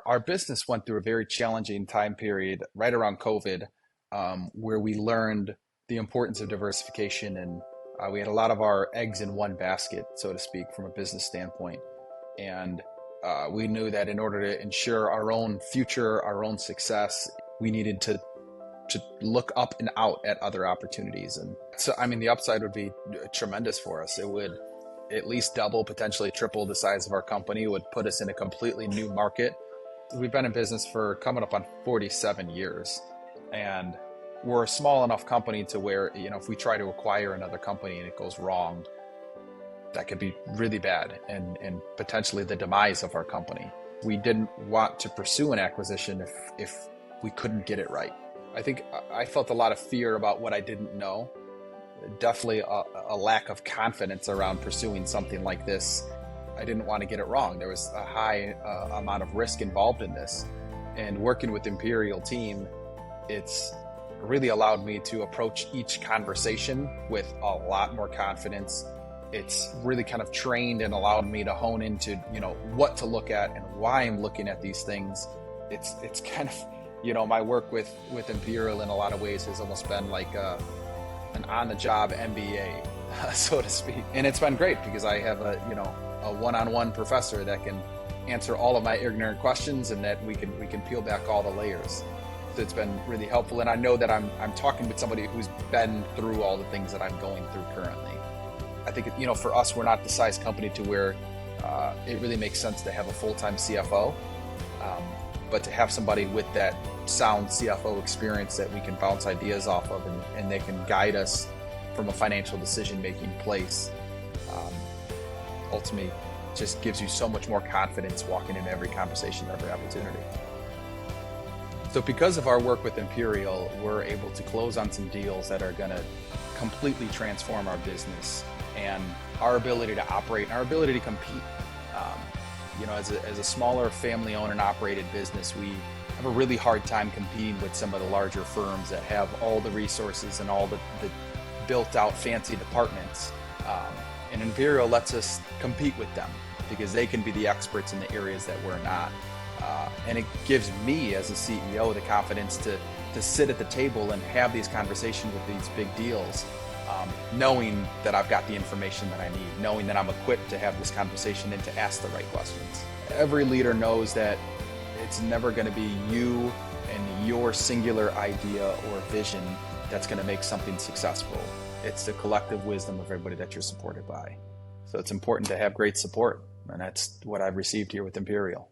our business went through a very challenging time period right around COVID, where we learned the importance of diversification, and we had a lot of our eggs in one basket, so to speak, from a business standpoint. And we knew that in order to ensure our own future, our own success, we needed to look up and out at other opportunities. And so, I mean, the upside would be tremendous for us. It would at least double, potentially triple the size of our company. It would put us in a completely new market. We've been in business for coming up on 47 years, and we're a small enough company to where, if we try to acquire another company and it goes wrong, that could be really bad and potentially the demise of our company. We didn't want to pursue an acquisition if we couldn't get it right. I think I felt a lot of fear about what I didn't know. Definitely a lack of confidence around pursuing something like this. I didn't want to get it wrong. There was a high amount of risk involved in this. And working with Imperial team, it's really allowed me to approach each conversation with a lot more confidence. It's really kind of trained and allowed me to hone into, what to look at and why I'm looking at these things. It's kind of, my work with Imperial in a lot of ways has almost been like an on-the-job MBA, so to speak. And it's been great because I have a one-on-one professor that can answer all of my ignorant questions, and that we can peel back all the layers. So it's been really helpful. And I know that I'm talking with somebody who's been through all the things that I'm going through currently. I think, for us, we're not the size company to where it really makes sense to have a full-time CFO. But to have somebody with that sound CFO experience that we can bounce ideas off of, and they can guide us from a financial decision-making place, ultimately just gives you so much more confidence walking into every conversation, every opportunity. So because of our work with Imperial, we're able to close on some deals that are going to completely transform our business and our ability to operate and our ability to compete. As a smaller family-owned and operated business, we have a really hard time competing with some of the larger firms that have all the resources and all the built-out fancy departments. And Imperial lets us compete with them because they can be the experts in the areas that we're not. And it gives me, as a CEO, the confidence to sit at the table and have these conversations with these big deals, knowing that I've got the information that I need, knowing that I'm equipped to have this conversation and to ask the right questions. Every leader knows that it's never going to be you and your singular idea or vision that's going to make something successful. It's the collective wisdom of everybody that you're supported by. So it's important to have great support, and that's what I've received here with Imperial.